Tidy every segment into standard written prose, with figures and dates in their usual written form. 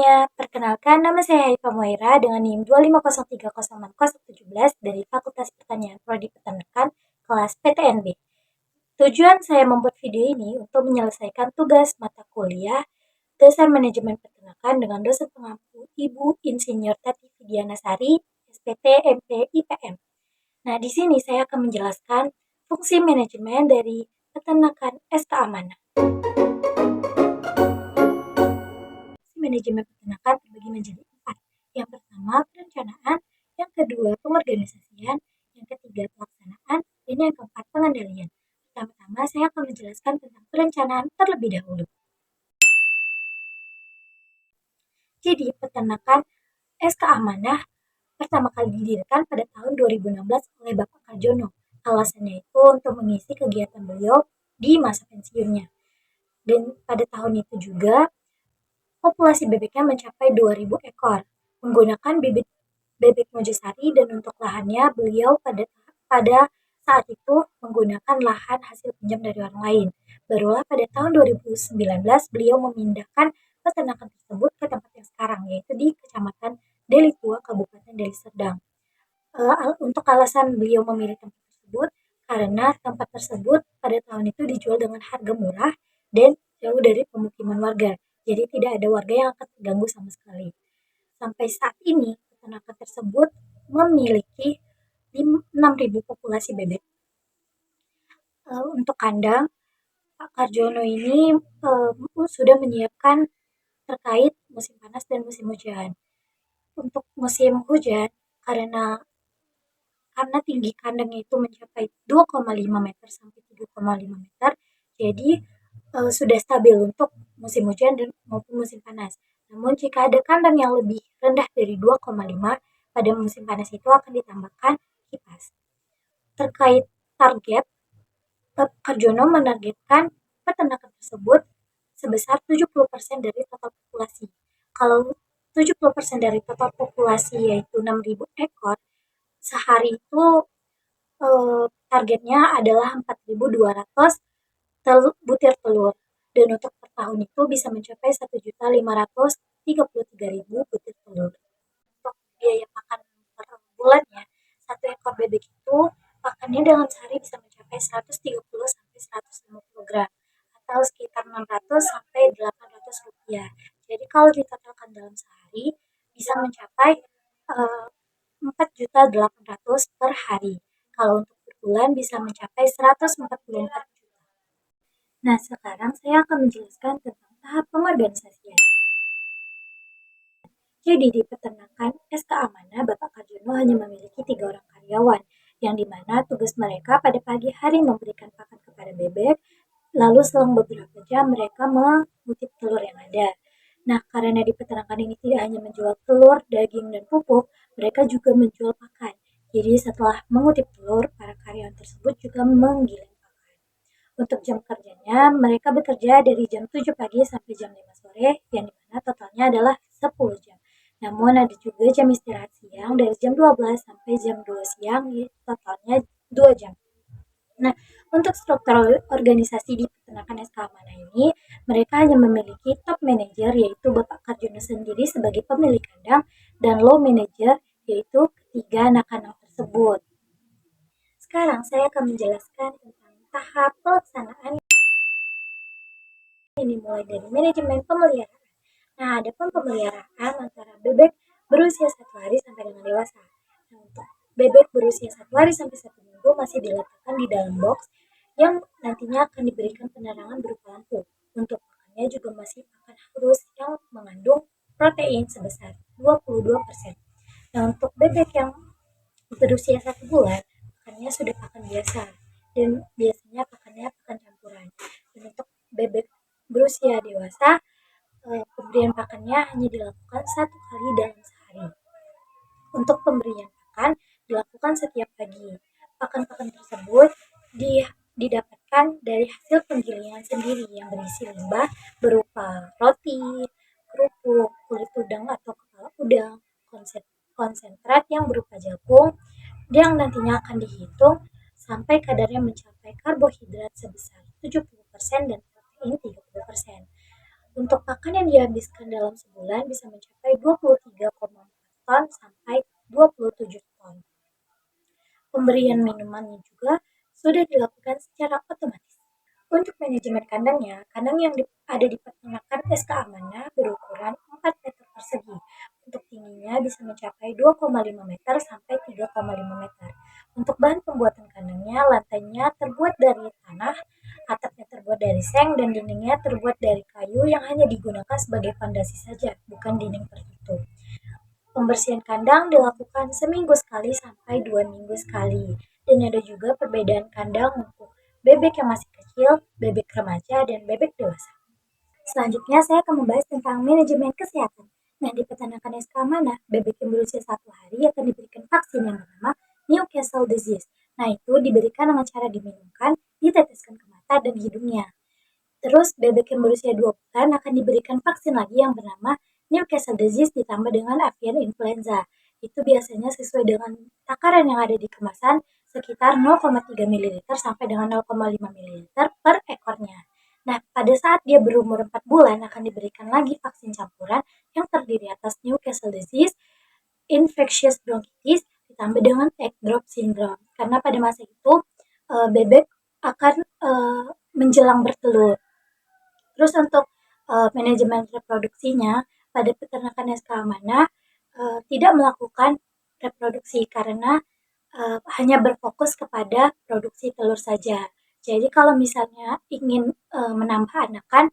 semuanya, perkenalkan nama saya Haifa Moira dengan NIM 250306017 dari Fakultas Pertanian Prodi Peternakan kelas PTNB. Tujuan saya membuat video ini untuk menyelesaikan tugas mata kuliah Dasar Manajemen Peternakan dengan dosen pengampu Ibu Insinyur Tati Fidianasari, SPT MP IPM. Nah, di sini saya akan menjelaskan fungsi manajemen dari peternakan SK Amanah. Manajemen peternakan terbagi menjadi 4. Yang pertama, perencanaan. Yang kedua, pengorganisasian. Yang ketiga, pelaksanaan. Dan yang keempat, pengendalian. Pertama-tama, saya akan menjelaskan tentang perencanaan terlebih dahulu. Jadi, peternakan SK Amanah pertama kali didirikan pada tahun 2016 oleh Bapak Karjono. Alasannya itu untuk mengisi kegiatan beliau di masa pensiunnya. Dan pada tahun itu juga, populasi bebeknya mencapai 2.000 ekor, menggunakan bibit bebek Mojosari, dan untuk lahannya beliau pada saat itu menggunakan lahan hasil pinjam dari orang lain. Barulah pada tahun 2019 beliau memindahkan peternakan tersebut ke tempat yang sekarang, yaitu di Kecamatan Deli Tua, Kabupaten Deli Serdang. Untuk alasan beliau memilih tempat tersebut, karena tempat tersebut pada tahun itu dijual dengan harga murah dan jauh dari pemukiman warga. Jadi tidak ada warga yang akan terganggu sama sekali. Sampai saat ini, peternakan tersebut memiliki 6.000 populasi bebek. Untuk kandang, Pak Karjono ini sudah menyiapkan terkait musim panas dan musim hujan. Untuk musim hujan, karena tinggi kandangnya itu mencapai 2,5 meter sampai 3,5 meter, jadi sudah stabil untuk musim hujan dan maupun musim panas. Namun jika ada kandang yang lebih rendah dari 2,5, pada musim panas itu akan ditambahkan kipas. Terkait target, Pak Karjono menargetkan peternakan tersebut sebesar 70% dari total populasi. Kalau 70% dari total populasi yaitu 6.000 ekor, sehari itu targetnya adalah 4.200 butir telur, dan untuk per tahun itu bisa mencapai 1.533.000 butir telur. Untuk biaya pakan per bulannya, satu ekor bebek itu pakannya dalam sehari bisa mencapai 130 sampai 150 gram atau sekitar 600 sampai 800 rupiah. Jadi kalau ditotalkan dalam sehari bisa mencapai 4.800.000 per hari. Kalau untuk per bulan bisa mencapai 144 juta. Nah, sekarang saya akan menjelaskan tentang tahap pengorganisasian. Jadi di peternakan SK Amanah, Bapak Karjono hanya memiliki 3 orang karyawan, yang dimana tugas mereka pada pagi hari memberikan pakan kepada bebek, lalu selang beberapa jam mereka mengutip telur yang ada. Nah, karena di peternakan ini tidak hanya menjual telur, daging, dan pupuk, mereka juga menjual pakan. Jadi setelah mengutip telur, para karyawan tersebut juga menggiling pakan. Untuk jam kerjanya, mereka bekerja dari jam 7 pagi sampai jam 5 sore, yang dimana totalnya adalah 10 jam. Namun ada juga jam istirahat siang dari jam 12 sampai jam 2 siang, totalnya 2 jam. Nah, untuk struktur organisasi di peternakan SK Amanah ini, mereka hanya memiliki top manager yaitu Bapak Karjono sendiri sebagai pemilik kandang, dan low manager yaitu ketiga anak-anak tersebut. Sekarang saya akan menjelaskan tentang tahap pelaksanaan ini mulai dari manajemen pemeliharaan. Nah, ada pun pemeliharaan antara bebek berusia 1 hari sampai dengan dewasa. Nah, untuk bebek berusia 1 hari sampai 1 minggu masih diletakkan di dalam box yang nantinya akan diberikan penerangan berupa lampu. Untuk pakannya juga masih pakan halus yang mengandung protein sebesar 22%. Nah, untuk bebek yang berusia 1 bulan, pakannya sudah pakan biasa dan biasanya pakannya pakan campuran. Dan untuk bebek berusia dewasa, pemberian pakannya hanya dilakukan 1 kali dalam sehari. Untuk pemberian pakan dilakukan setiap pagi. Pakan-pakan tersebut didapatkan dari hasil penggilingan sendiri yang berisi limbah berupa roti, kerupuk, kulit udang atau kepala udang, konsentrat yang berupa jagung, yang nantinya akan dihitung sampai kadarnya mencapai karbohidrat sebesar 70% dan protein 30%. Untuk pakan yang dihabiskan dalam sebulan bisa mencapai 23,4 ton sampai 27 ton. Pemberian minumannya juga sudah dilakukan secara otomatis. Untuk manajemen kandangnya, kandang yang ada di peternakan SK Amanah berukuran 4 meter persegi. Untuk tingginya bisa mencapai 2,5 meter sampai 3,5 meter. Untuk bahan pembuatan kandangnya, lantainya terbuat dari tanah, atapnya terbuat dari seng, dan dindingnya terbuat dari kayu yang hanya digunakan sebagai fondasi saja, bukan dinding tertutup. Pembersihan kandang dilakukan seminggu sekali sampai 2 minggu sekali. Dan ada juga perbedaan kandang untuk bebek yang masih kecil, bebek remaja, dan bebek dewasa. Selanjutnya saya akan membahas tentang manajemen kesehatan. Nah, di peternakan SK Mana, bebek yang berusia 1 hari akan diberikan vaksin yang bernama Newcastle disease. Nah, itu diberikan dengan cara diminumkan, diteteskan ke mata dan hidungnya. Terus bebek yang berusia 2 bulan akan diberikan vaksin lagi yang bernama Newcastle disease ditambah dengan avian influenza. Itu biasanya sesuai dengan takaran yang ada di kemasan sekitar 0,3 ml sampai dengan 0,5 ml per ekornya. Nah, pada saat dia berumur 4 bulan akan diberikan lagi vaksin campuran yang terdiri atas Newcastle disease, infectious bronchitis, ditambah dengan egg drop syndrome. Karena pada masa itu bebek akan menjelang bertelur. Terus untuk manajemen reproduksinya, pada peternakan yang sekamana tidak melakukan reproduksi karena hanya berfokus kepada produksi telur saja. Jadi kalau misalnya ingin menambah anakan,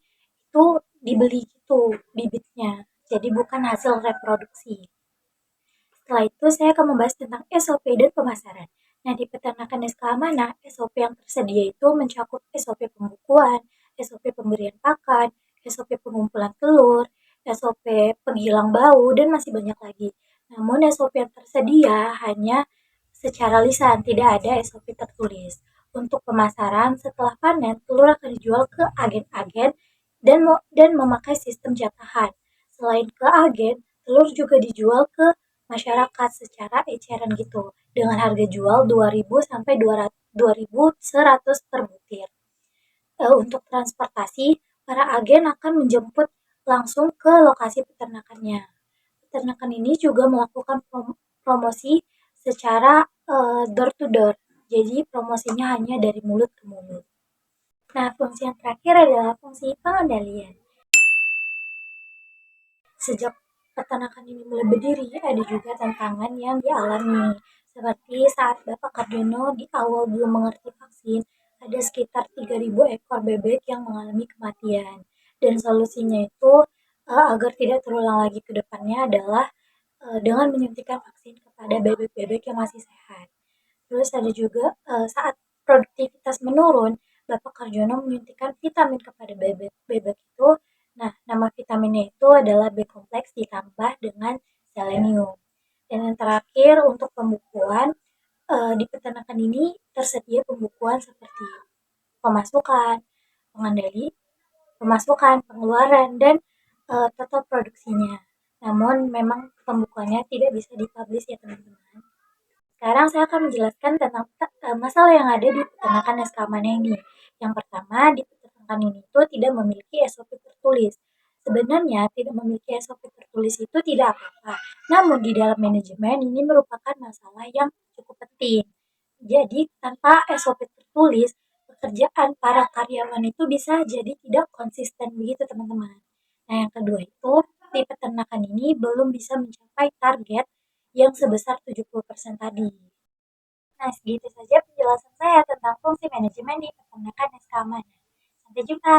itu dibeli gitu bibitnya. Jadi bukan hasil reproduksi. Setelah itu saya akan membahas tentang SOP dan pemasaran. Nah, di peternakan SK Amanah, SOP yang tersedia itu mencakup SOP pembukuan, SOP pemberian pakan, SOP pengumpulan telur, SOP penghilang bau, dan masih banyak lagi. Namun SOP yang tersedia hanya secara lisan, tidak ada SOP tertulis. Untuk pemasaran, setelah panen, telur akan dijual ke agen-agen dan memakai sistem jatahan. Selain ke agen, telur juga dijual ke masyarakat secara eceran gitu dengan harga jual 2.000 sampai 2.100 per butir. Untuk transportasi, para agen akan menjemput langsung ke lokasi peternakannya. Peternakan ini juga melakukan promosi secara door to door. Jadi promosinya hanya dari mulut ke mulut. Nah, fungsi yang terakhir adalah fungsi pengendalian. Sejak peternakan ini mulai berdiri, ada juga tantangan yang dialami. Seperti saat Bapak Kardiono di awal belum mengerti vaksin, ada sekitar 3.000 ekor bebek yang mengalami kematian. Dan solusinya itu agar tidak terulang lagi ke depannya adalah dengan menyuntikkan vaksin kepada bebek-bebek yang masih sehat. Terus ada juga saat produktivitas menurun, Bapak Karjono menyuntikkan vitamin kepada bebek itu. Nah, nama vitaminnya itu adalah B kompleks ditambah dengan selenium. Dan yang terakhir untuk pembukuan, di peternakan ini tersedia pembukuan seperti pemasukan, pengendali, pemasukan, pengeluaran, dan total produksinya. Namun memang pembukuannya tidak bisa dipublish ya teman-teman. Sekarang saya akan menjelaskan tentang masalah yang ada di peternakan SK Mana ini. Yang pertama, di peternakan ini itu tidak memiliki SOP tertulis. Sebenarnya tidak memiliki SOP tertulis itu tidak apa-apa. Namun di dalam manajemen ini merupakan masalah yang cukup penting. Jadi tanpa SOP tertulis, pekerjaan para karyawan itu bisa jadi tidak konsisten begitu teman-teman. Nah yang kedua itu, di peternakan ini belum bisa mencapai target yang sebesar 70% tadi. Nah, segitu saja penjelasan saya tentang fungsi manajemen di peternakan SK Mana. Sampai jumpa.